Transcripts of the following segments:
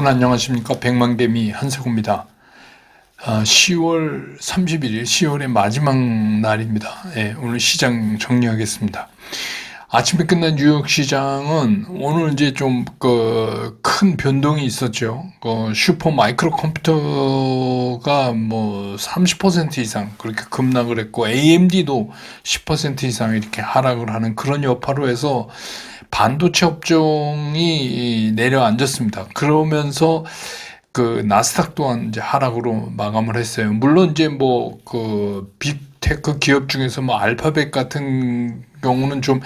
여러분 안녕하십니까? 백만개미 한세구입니다. 10월 31일, 10월의 마지막 날입니다. 예, 오늘 시장 정리하겠습니다. 아침에 끝난 뉴욕 시장은 오늘 이제 좀 큰 변동이 있었죠. 슈퍼 마이크로 컴퓨터가 뭐 30% 이상 그렇게 급락을 했고 AMD도 10% 이상 이렇게 하락을 하는 그런 여파로 해서 반도체 업종이 내려앉았습니다. 그러면서 나스닥 또한 이제 하락으로 마감을 했어요. 물론 이제 빅테크 기업 중에서 알파벳 같은 경우는 좀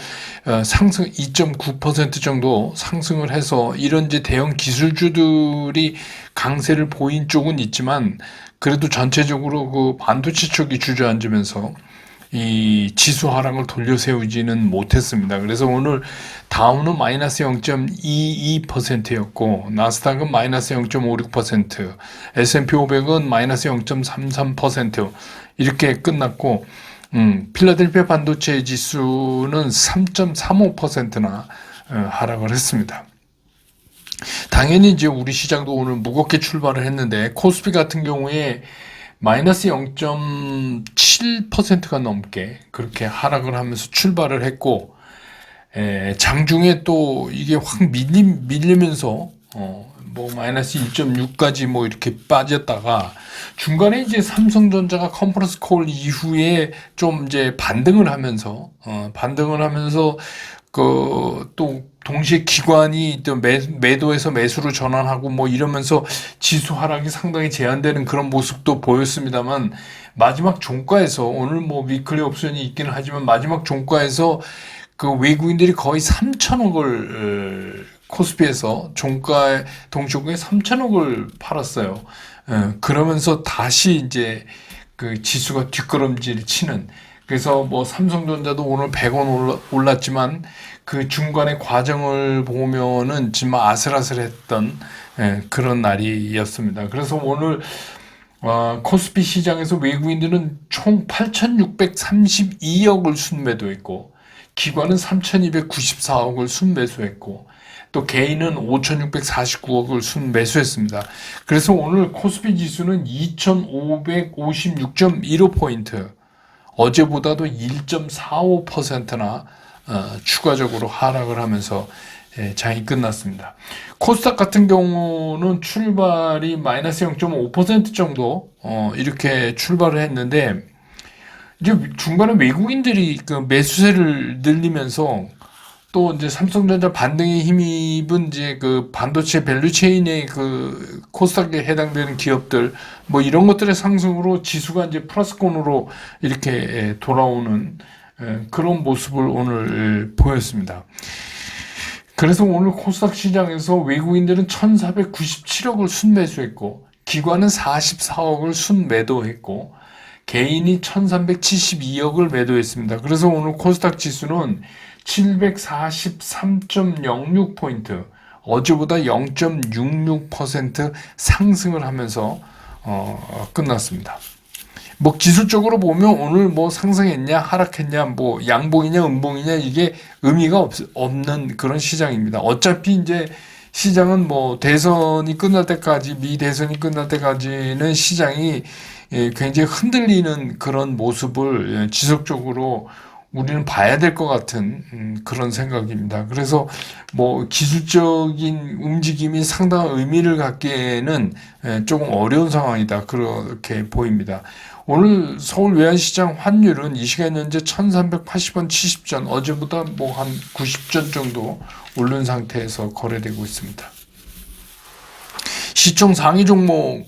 상승 2.9% 정도 상승을 해서 이런 이제 대형 기술주들이 강세를 보인 쪽은 있지만 그래도 전체적으로 반도체 쪽이 주저앉으면서 이 지수 하락을 돌려 세우지는 못했습니다. 그래서 오늘 다우는 마이너스 0.22%였고 나스닥은 마이너스 0.56%, S&P 500은 마이너스 0.33% 이렇게 끝났고 필라델피아 반도체 지수는 3.35%나 하락을 했습니다. 당연히 이제 우리 시장도 오늘 무겁게 출발을 했는데 코스피 같은 경우에 마이너스 0.7%가 넘게 그렇게 하락을 하면서 출발을 했고 장중에 또 이게 확 밀리면서 마이너스 1.6까지 이렇게 빠졌다가 중간에 이제 삼성전자가 컨퍼런스 콜 이후에 좀 이제 반등을 하면서 또 동시에 기관이 또 매도에서 매수로 전환하고 이러면서 지수 하락이 상당히 제한되는 그런 모습도 보였습니다만 마지막 종가에서 오늘 위클리 옵션이 있기는 하지만 마지막 종가에서 외국인들이 거의 3천억을 코스피에서 종가에 동종가에 3천억을 팔았어요. 그러면서 다시 이제 지수가 뒷걸음질 치는 그래서 삼성전자도 오늘 100원 올랐지만 그 중간의 과정을 보면은 정말 아슬아슬했던 그런 날이었습니다. 그래서 오늘 코스피 시장에서 외국인들은 총 8,632억을 순매도했고 기관은 3,294억을 순매수했고 또 개인은 5,649억을 순매수했습니다. 그래서 오늘 코스피 지수는 2,556.15포인트 어제보다도 1.45%나 추가적으로 하락을 하면서 장이 끝났습니다. 코스닥 같은 경우는 출발이 마이너스 0.5% 정도 이렇게 출발을 했는데 이제 중간에 외국인들이 매수세를 늘리면서 또 이제 삼성전자 반등에 힘입은 이제 반도체 밸류체인의 코스닥에 해당되는 기업들 이런 것들의 상승으로 지수가 이제 플러스권으로 이렇게 돌아오는 그런 모습을 오늘 보였습니다. 그래서 오늘 코스닥 시장에서 외국인들은 1,497억을 순매수했고 기관은 44억을 순매도했고 개인이 1,372억을 매도했습니다. 그래서 오늘 코스닥 지수는 743.06포인트, 어제보다 0.66% 상승을 하면서 끝났습니다. 기술적으로 보면 오늘 상승했냐 하락했냐 양봉이냐 음봉이냐 이게 의미가 없는 그런 시장입니다. 어차피 이제 시장은 대선이 끝날 때까지 미 대선이 끝날 때까지는 시장이 굉장히 흔들리는 그런 모습을 지속적으로 우리는 봐야 될 것 같은 그런 생각입니다. 그래서 기술적인 움직임이 상당한 의미를 갖기에는 조금 어려운 상황이다 그렇게 보입니다. 오늘 서울 외환시장 환율은 이 시간 현재 1380원 70전 어제보다 한 90전 정도 오른 상태에서 거래되고 있습니다. 시총 상위 종목을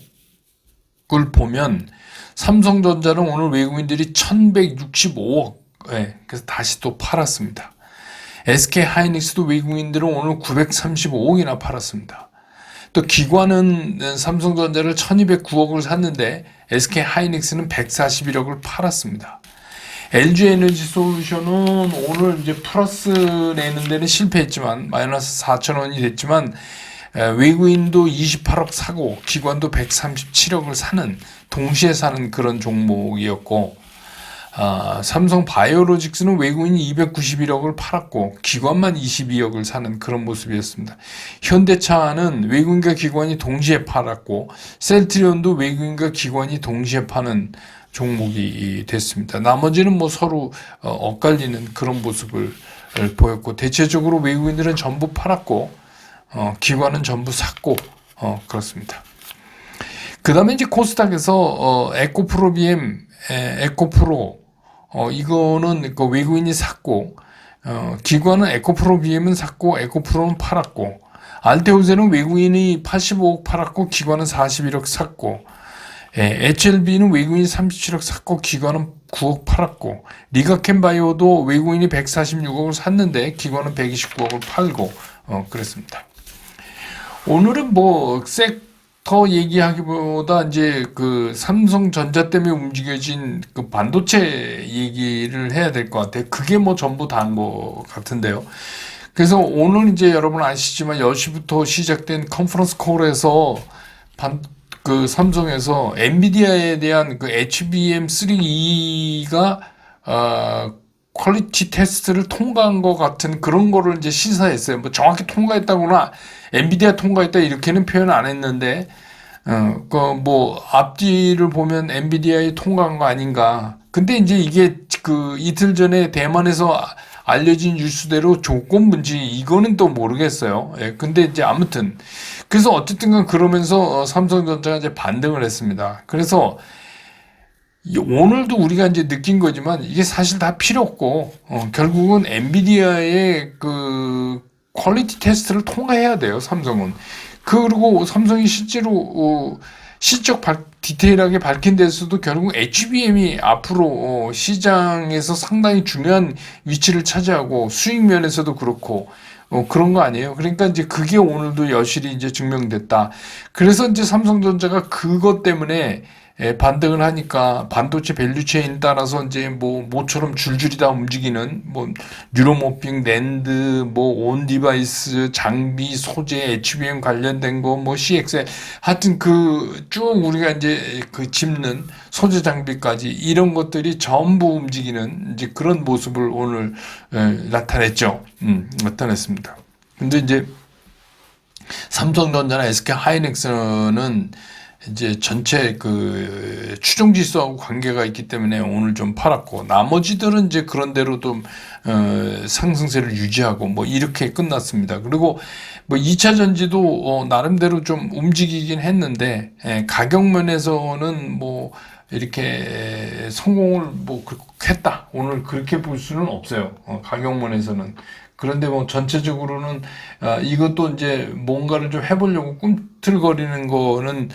보면 삼성전자는 오늘 외국인들이 1165억 그래서 다시 또 팔았습니다. SK 하이닉스도 외국인들은 오늘 935억이나 팔았습니다. 또 기관은 삼성전자를 1209억을 샀는데 SK 하이닉스는 141억을 팔았습니다. LG 에너지 솔루션은 오늘 이제 플러스 내는 데는 실패했지만 마이너스 4천원이 됐지만 외국인도 28억 사고 기관도 137억을 사는 동시에 사는 그런 종목이었고 삼성 바이오로직스는 외국인이 291억을 팔았고 기관만 22억을 사는 그런 모습이었습니다. 현대차는 외국인과 기관이 동시에 팔았고 셀트리온도 외국인과 기관이 동시에 파는 종목이 됐습니다. 나머지는 뭐 서로 엇갈리는 그런 모습을 보였고 대체적으로 외국인들은 전부 팔았고 기관은 전부 샀고 그렇습니다. 그 다음에 이제 코스닥에서 에코프로 이거는 그 외국인이 샀고 기관은 에코프로 BM은 샀고 에코프로는 팔았고 알테오제는 외국인이 85억 팔았고 기관은 41억 샀고 HLB는 외국인이 37억 샀고 기관은 9억 팔았고 리가켄바이오도 외국인이 146억을 샀는데 기관은 129억을 팔고 그랬습니다. 오늘은 뭐 섹터 얘기하기보다 이제 그 삼성전자 때문에 움직여진 그 반도체 얘기를 해야 될 것 같아요. 그게 뭐 전부 다인 것 같은데요. 그래서 오늘 이제 여러분 아시지만 10시부터 시작된 컨퍼런스 콜에서 그 삼성에서 엔비디아에 대한 그 HBM3E가 퀄리티 테스트를 통과한 것 같은 그런 거를 이제 시사했어요. 뭐 정확히 통과했다거나 엔비디아 통과했다 이렇게는 표현 안 했는데 그 뭐 앞뒤를 보면 엔비디아에 통과한 거 아닌가. 근데 이제 이게 그 이틀 전에 대만에서 알려진 뉴스대로 조건문제 이거는 또 모르겠어요. 예, 근데 이제 아무튼 그래서 어쨌든간 그러면서 삼성전자가 이제 반등을 했습니다. 그래서 오늘도 우리가 이제 느낀 거지만 이게 사실 다 필요 없고 결국은 엔비디아의 그 퀄리티 테스트를 통과해야 돼요. 삼성은. 그리고 삼성이 실제로 실적 디테일하게 밝힌 데서도 결국 HBM이 앞으로 시장에서 상당히 중요한 위치를 차지하고 수익 면에서도 그렇고 그런 거 아니에요. 그러니까 이제 그게 오늘도 여실히 이제 증명됐다. 그래서 이제 삼성전자가 그것 때문에 반등을 하니까 반도체 밸류체인 따라서 이제 뭐 모처럼 줄줄이 다 움직이는 뭐 뉴로모핑, 낸드, 뭐 온 디바이스, 장비, 소재, HBM 관련된 거, 뭐 CXL 하여튼 그 쭉 우리가 이제 그 짚는 소재 장비까지 이런 것들이 전부 움직이는 이제 그런 모습을 오늘 나타냈죠. 나타냈습니다. 근데 이제 삼성전자나 SK 하이닉스는 이제 전체 그 추종 지수하고 관계가 있기 때문에 오늘 좀 팔았고 나머지들은 이제 그런 대로 좀 상승세를 유지하고 뭐 이렇게 끝났습니다. 그리고 뭐 2차 전지도 나름대로 좀 움직이긴 했는데 가격 면에서는 뭐 이렇게 성공을 뭐 했다. 오늘 그렇게 볼 수는 없어요. 가격 면에서는. 그런데 뭐 전체적으로는 이것도 이제 뭔가를 좀 해보려고 꿈틀거리는 거는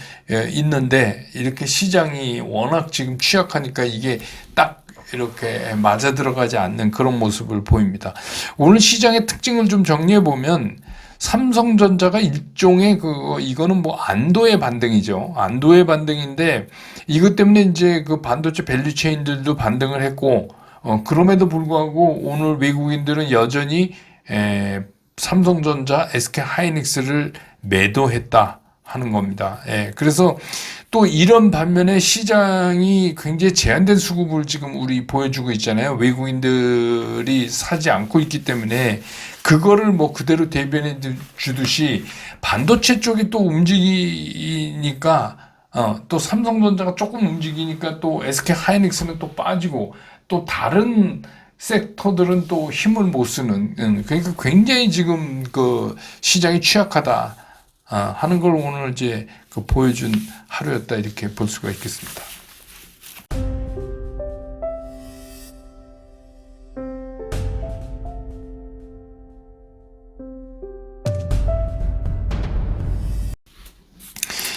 있는데 이렇게 시장이 워낙 지금 취약하니까 이게 딱 이렇게 맞아 들어가지 않는 그런 모습을 보입니다. 오늘 시장의 특징을 좀 정리해 보면 삼성전자가 일종의 이거는 뭐 안도의 반등이죠. 안도의 반등인데 이것 때문에 이제 그 반도체 밸류체인들도 반등을 했고 그럼에도 불구하고 오늘 외국인들은 여전히 삼성전자, SK 하이닉스를 매도했다 하는 겁니다. 그래서 또 이런 반면에 시장이 굉장히 제한된 수급을 지금 우리 보여주고 있잖아요. 외국인들이 사지 않고 있기 때문에 그거를 뭐 그대로 대변해 주듯이 반도체 쪽이 또 움직이니까 또 삼성전자가 조금 움직이니까 또 SK 하이닉스는 또 빠지고 또 다른 섹터들은 또 힘을 못 쓰는 그러니까 굉장히 지금 그 시장이 취약하다 하는 걸 오늘 이제 그 보여준 하루였다 이렇게 볼 수가 있겠습니다.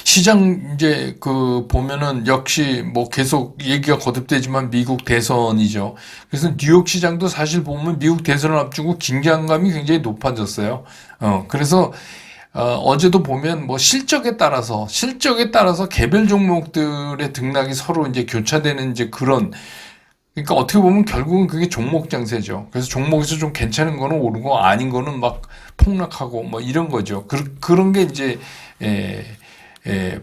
시장 이제 그 보면은 역시 뭐 계속 얘기가 거듭되지만 미국 대선이죠. 그래서 뉴욕 시장도 사실 보면 미국 대선을 앞두고 긴장감이 굉장히 높아졌어요. 그래서 어제도 보면 뭐 실적에 따라서 개별 종목들의 등락이 서로 이제 교차되는 이제 그런 그러니까 어떻게 보면 결국은 그게 종목 장세죠. 그래서 종목에서 좀 괜찮은 거는 오르고 아닌 거는 막 폭락하고 뭐 이런 거죠. 그런 게 이제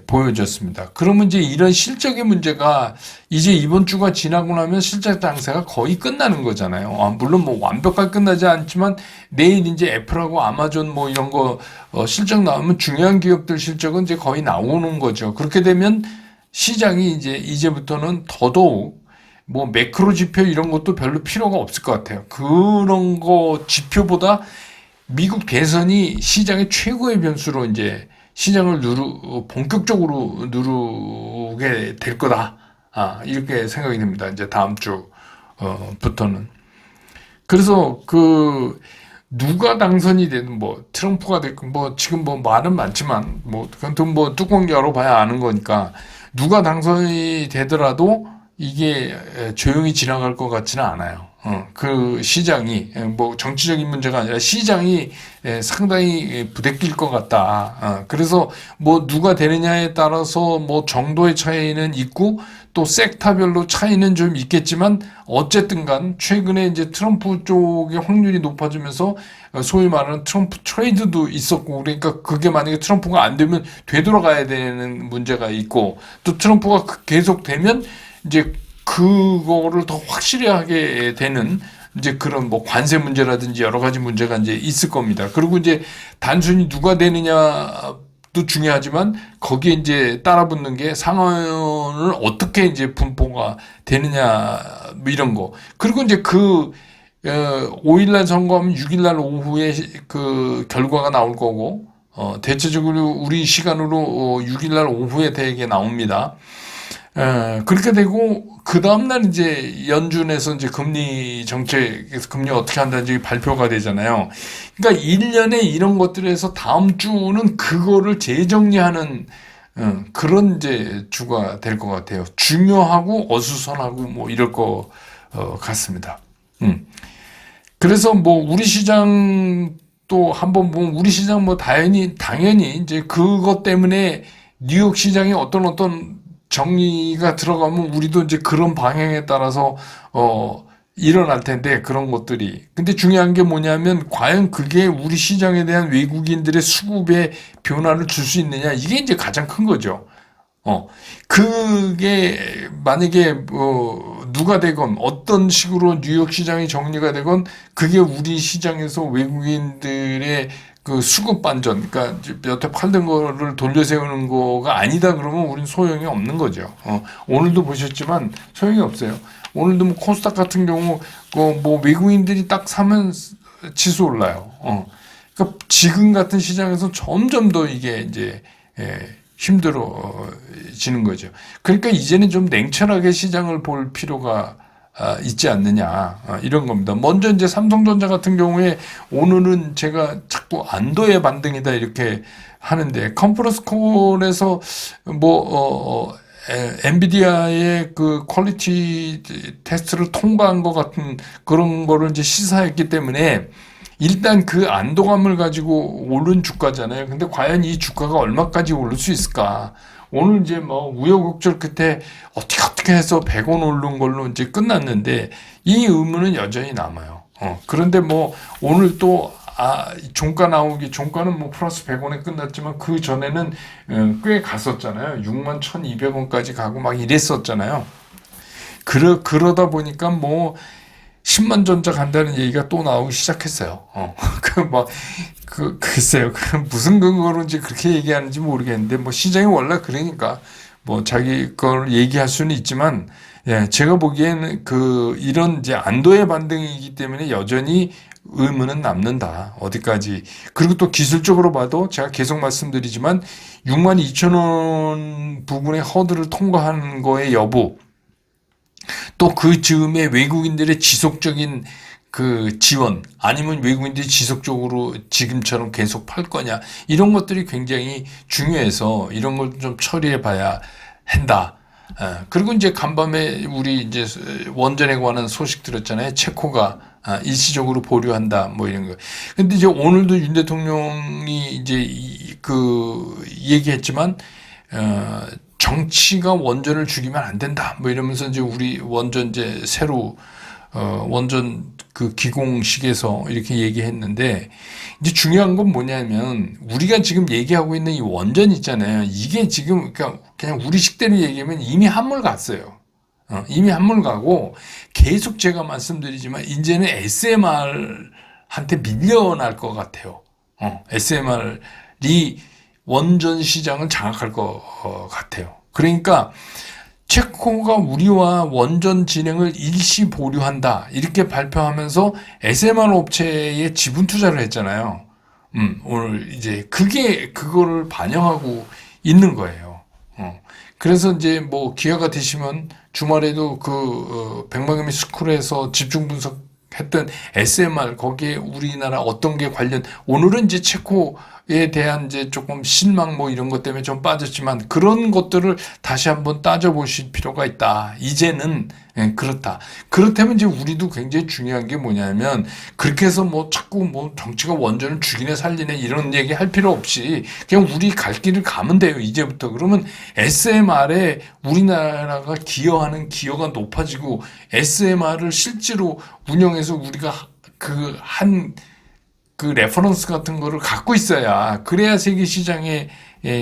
보여졌습니다. 그러면 이제 이런 실적의 문제가 이제 이번 주가 지나고 나면 실적 장세가 거의 끝나는 거잖아요. 물론 뭐 완벽하게 끝나지 않지만 내일 이제 애플하고 아마존 뭐 이런 거 실적 나오면 중요한 기업들 실적은 이제 거의 나오는 거죠. 그렇게 되면 시장이 이제부터는 더더욱 뭐 매크로 지표 이런 것도 별로 필요가 없을 것 같아요. 그런 거 지표보다 미국 대선이 시장의 최고의 변수로 이제 시장을 본격적으로 누르게 될 거다. 이렇게 생각이 듭니다. 이제 다음 주부터는. 그래서 누가 당선이 되든 뭐 트럼프가 됐건 뭐 지금 뭐 말은 많지만 뭐 그건 뭐 뚜껑 열어봐야 아는 거니까 누가 당선이 되더라도 이게 조용히 지나갈 것 같지는 않아요. 그 시장이 뭐 정치적인 문제가 아니라 시장이 상당히 부대낄 것 같다. 그래서 뭐 누가 되느냐에 따라서 뭐 정도의 차이는 있고 또 섹터별로 차이는 좀 있겠지만 어쨌든 간 최근에 이제 트럼프 쪽의 확률이 높아지면서 소위 말하는 트럼프 트레이드도 있었고 그러니까 그게 만약에 트럼프가 안 되면 되돌아가야 되는 문제가 있고 또 트럼프가 계속 되면 이제 그거를 더 확실히 하게 되는 이제 그런 뭐 관세 문제라든지 여러 가지 문제가 이제 있을 겁니다. 그리고 이제 단순히 누가 되느냐도 중요하지만 거기에 이제 따라붙는 게 상한을 어떻게 이제 분포가 되느냐 뭐 이런 거. 그리고 이제 5일날 선거하면 6일날 오후에 그 결과가 나올 거고 대체적으로 우리 시간으로 6일날 오후에 대개 나옵니다. 그렇게 되고, 그 다음날 이제 연준에서 이제 금리 정책에서 금리 어떻게 한다는지 발표가 되잖아요. 그러니까 1년에 이런 것들에서 다음 주는 그거를 재정리하는, 그런 이제 주가 될 것 같아요. 중요하고 어수선하고 뭐 이럴 것, 같습니다. 그래서 뭐 우리 시장 또 한번 보면 우리 시장 뭐 당연히 이제 그것 때문에 뉴욕 시장에 어떤 정리가 들어가면 우리도 이제 그런 방향에 따라서 일어날 텐데 그런 것들이 근데 중요한 게 뭐냐면 과연 그게 우리 시장에 대한 외국인들의 수급에 변화를 줄 수 있느냐 이게 이제 가장 큰 거죠. 그게 만약에 누가 되건 어떤 식으로 뉴욕 시장이 정리가 되건 그게 우리 시장에서 외국인들의 그 수급 반전, 그러니까 여태 팔던 거를 돌려세우는 거가 아니다 그러면 우린 소용이 없는 거죠. 오늘도 보셨지만 소용이 없어요. 오늘도 뭐 코스닥 같은 경우 뭐 외국인들이 딱 사면 지수 올라요. 그러니까 지금 같은 시장에서 점점 더 이게 이제 힘들어지는 거죠. 그러니까 이제는 좀 냉철하게 시장을 볼 필요가 있지 않느냐 이런 겁니다. 먼저 이제 삼성전자 같은 경우에 오늘은 제가 자꾸 안도의 반등이다 이렇게 하는데 컨퍼런스 콜에서 뭐 엔비디아의 그 퀄리티 테스트를 통과한 것 같은 그런 거를 이제 시사했기 때문에 일단 그 안도감을 가지고 오른 주가잖아요. 근데 과연 이 주가가 얼마까지 오를 수 있을까? 오늘 이제 뭐 우여곡절 끝에 어떻게 해서 100원 오른 걸로 이제 끝났는데 이 의문은 여전히 남아요. 그런데 뭐 오늘 또 종가 종가는 뭐 플러스 100원에 끝났지만 그 전에는 꽤 갔었잖아요. 61,200원까지 가고 막 이랬었잖아요. 그러다 보니까 뭐 10만 전자 간다는 얘기가 또 나오기 시작했어요. 글쎄요. 무슨 근거로인지 그렇게 얘기하는지 모르겠는데, 뭐 시장이 원래 그러니까, 뭐 자기 걸 얘기할 수는 있지만, 예, 제가 보기에는 이런 이제 안도의 반등이기 때문에 여전히 의문은 남는다. 어디까지. 그리고 또 기술적으로 봐도 제가 계속 말씀드리지만, 62,000원 부분의 허들을 통과하는 거의 여부, 또 그 즈음에 외국인들의 지속적인 그 지원 아니면 외국인들이 지속적으로 지금처럼 계속 팔 거냐 이런 것들이 굉장히 중요해서 이런 걸 좀 처리해 봐야 한다. 그리고 이제 간밤에 우리 이제 원전에 관한 소식 들었잖아요. 체코가 일시적으로 보류한다 뭐 이런 거. 근데 이제 오늘도 윤 대통령이 이제 얘기했지만 정치가 원전을 죽이면 안 된다. 뭐 이러면서 이제 우리 원전 이제 새로 원전 그 기공식에서 이렇게 얘기했는데, 이제 중요한 건 뭐냐면, 우리가 지금 얘기하고 있는 이 원전 있잖아요. 이게 지금, 그러니까 그냥 우리 식대로 얘기하면 이미 한물 갔어요. 이미 한물 가고, 계속 제가 말씀드리지만, 이제는 SMR한테 밀려날 것 같아요. SMR이 원전 시장을 장악할 것 같아요. 그러니까, 체코가 우리와 원전 진행을 일시 보류한다. 이렇게 발표하면서 SMR 업체에 지분 투자를 했잖아요. 오늘 이제 그거를 반영하고 있는 거예요. 그래서 이제 뭐 기회가 되시면 주말에도 백마금이 스쿨에서 집중 분석했던 SMR 거기에 우리나라 어떤 게 오늘은 이제 체코에 대한 이제 조금 실망 뭐 이런 것 때문에 좀 빠졌지만 그런 것들을 다시 한번 따져보실 필요가 있다. 이제는 그렇다. 그렇다면 이제 우리도 굉장히 중요한 게 뭐냐면 그렇게 해서 뭐 자꾸 뭐 정치가 원전을 죽이네 살리네 이런 얘기 할 필요 없이 그냥 우리 갈 길을 가면 돼요. 이제부터. 그러면 SMR에 우리나라가 기여하는 기여가 높아지고 SMR을 실제로 운영해서 우리가 그 레퍼런스 같은 거를 갖고 있어야 그래야 세계 시장에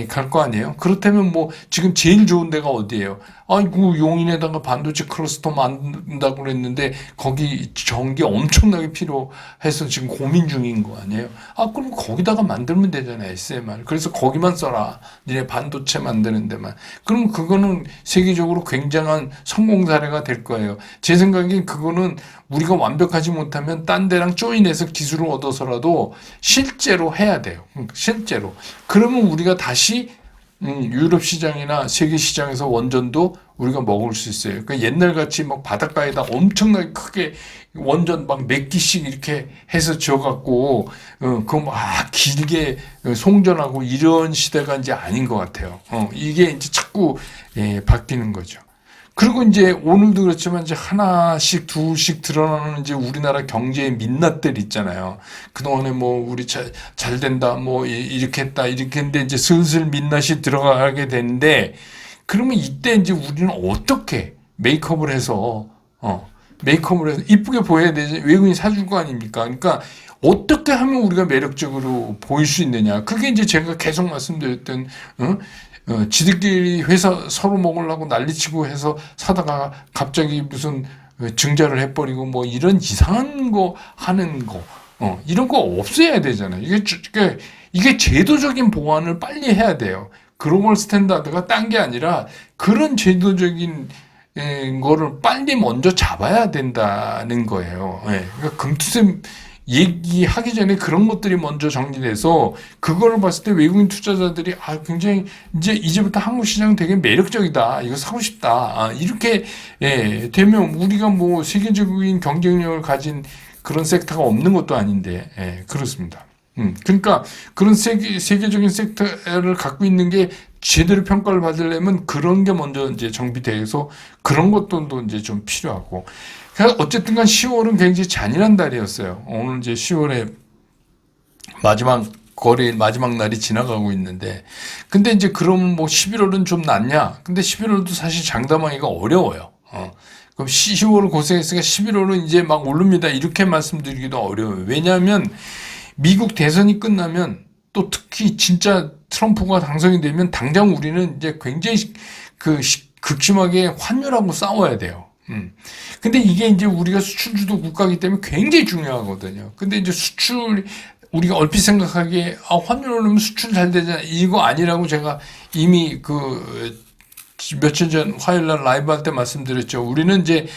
갈 거 아니에요. 그렇다면 뭐 지금 제일 좋은 데가 어디예요? 아이고 용인에다가 반도체 클러스터 만든다고 그랬는데 거기 전기 엄청나게 필요해서 지금 고민 중인 거 아니에요? 그럼 거기다가 만들면 되잖아요. SMR. 그래서 거기만 써라. 니네 반도체 만드는 데만. 그럼 그거는 세계적으로 굉장한 성공 사례가 될 거예요. 제 생각엔 그거는 우리가 완벽하지 못하면 딴 데랑 조인해서 기술을 얻어서라도 실제로 해야 돼요. 실제로. 그러면 우리가 다시 유럽 시장이나 세계 시장에서 원전도 우리가 먹을 수 있어요. 그러니까 옛날 같이 막 바닷가에다 엄청나게 크게 원전 막 몇 기씩 이렇게 해서 지어갖고 그거 막 길게 송전하고 이런 시대가 이제 아닌 것 같아요. 이게 이제 자꾸 바뀌는 거죠. 그리고 이제 오늘도 그렇지만 이제 하나씩 둘씩 드러나는 이제 우리나라 경제의 민낯들 있잖아요. 그동안에 뭐 우리 잘 된다 뭐 이렇게 했다 이렇게 했는데 이제 슬슬 민낯이 들어가게 되는데 그러면 이때 이제 우리는 어떻게 메이크업을 해서 이쁘게 보여야 되지 외국인이 사줄 거 아닙니까? 그러니까 어떻게 하면 우리가 매력적으로 보일 수 있느냐. 그게 이제 제가 계속 말씀드렸던 지들끼리 회사 서로 먹으려고 난리치고 해서 사다가 갑자기 무슨 증자를 해버리고 뭐 이런 이상한 거 하는 거, 이런 거 없애야 되잖아요. 이게 제도적인 보완을 빨리 해야 돼요. 글로벌 스탠다드가 딴 게 아니라 그런 제도적인 거를 빨리 먼저 잡아야 된다는 거예요. 그러니까 금투세 얘기하기 전에 그런 것들이 먼저 정리돼서 그거를 봤을 때 외국인 투자자들이 굉장히 이제부터 한국 시장 되게 매력적이다. 이거 사고 싶다. 이렇게 되면 우리가 뭐 세계적인 경쟁력을 가진 그런 섹터가 없는 것도 아닌데 그렇습니다. 그러니까 그런 세계적인 섹터를 갖고 있는 게 제대로 평가를 받으려면 그런 게 먼저 이제 정비돼서 그런 것들도 이제 좀 필요하고. 어쨌든 간 10월은 굉장히 잔인한 달이었어요. 오늘 이제 10월에 마지막 날이 지나가고 있는데, 근데 이제 그럼 뭐 11월은 좀 낫냐? 근데 11월도 사실 장담하기가 어려워요. 그럼 10월을 고생했으니까 11월은 이제 막 오릅니다. 이렇게 말씀드리기도 어려워요. 왜냐하면 미국 대선이 끝나면 또 특히 진짜 트럼프가 당선이 되면 당장 우리는 이제 굉장히 극심하게 환율하고 싸워야 돼요. 근데 이게 이제 우리가 수출주도 국가이기 때문에 굉장히 중요하거든요. 근데 이제 우리가 얼핏 생각하기에, 환율 오르면 수출 잘 되잖아. 이거 아니라고 제가 이미 며칠 전 화요일 날 라이브 할 때 말씀드렸죠. 우리는 이제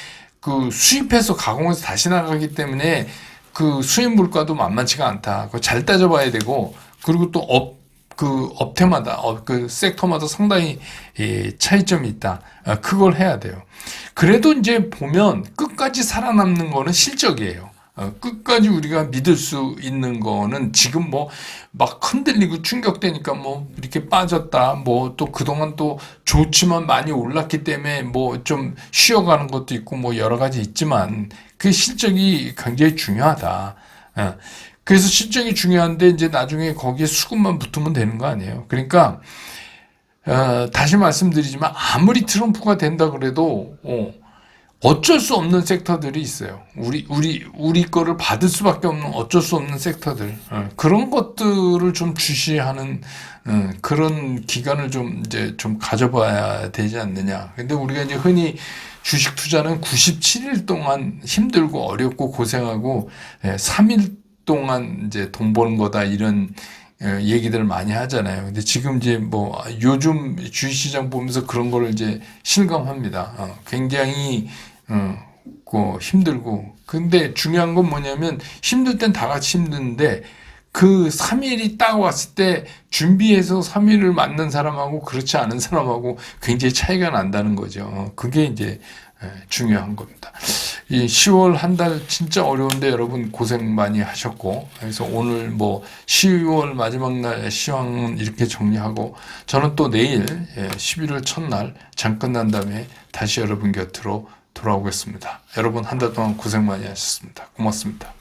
수입해서 가공해서 다시 나가기 때문에 수입 물가도 만만치가 않다. 그거 잘 따져봐야 되고, 그리고 또 업태마다, 섹터마다 상당히 차이점이 있다. 그걸 해야 돼요. 그래도 이제 보면 끝까지 살아남는 거는 실적이에요. 끝까지 우리가 믿을 수 있는 거는 지금 뭐 막 흔들리고 충격되니까 뭐 이렇게 빠졌다. 뭐 또 그동안 또 좋지만 많이 올랐기 때문에 뭐 좀 쉬어가는 것도 있고 뭐 여러 가지 있지만 그 실적이 굉장히 중요하다. 그래서 실적이 중요한데 이제 나중에 거기에 수급만 붙으면 되는 거 아니에요. 그러니까 다시 말씀드리지만 아무리 트럼프가 된다 그래도 어쩔 수 없는 섹터들이 있어요. 우리 거를 받을 수밖에 없는 어쩔 수 없는 섹터들. 그런 것들을 좀 주시하는, 그런 기간을 좀 이제 좀 가져봐야 되지 않느냐. 근데 우리가 이제 흔히 주식 투자는 97일 동안 힘들고 어렵고 고생하고, 3일 동안 이제 돈 버는 거다, 이런 얘기들을 많이 하잖아요. 근데 지금 이제 뭐 요즘 주식시장 보면서 그런 거를 이제 실감합니다. 굉장히 힘들고. 근데 중요한 건 뭐냐면, 힘들 땐 다 같이 힘든데 그 3일이 딱 왔을 때 준비해서 3일을 맞는 사람하고 그렇지 않은 사람하고 굉장히 차이가 난다는 거죠. 그게 이제 중요한 겁니다. 이 10월 한 달 진짜 어려운데 여러분 고생 많이 하셨고, 그래서 오늘 뭐 10월 마지막 날 시황은 이렇게 정리하고, 저는 또 내일 11월 첫날 장 끝난 다음에 다시 여러분 곁으로 돌아오겠습니다. 여러분 한 달 동안 고생 많이 하셨습니다. 고맙습니다.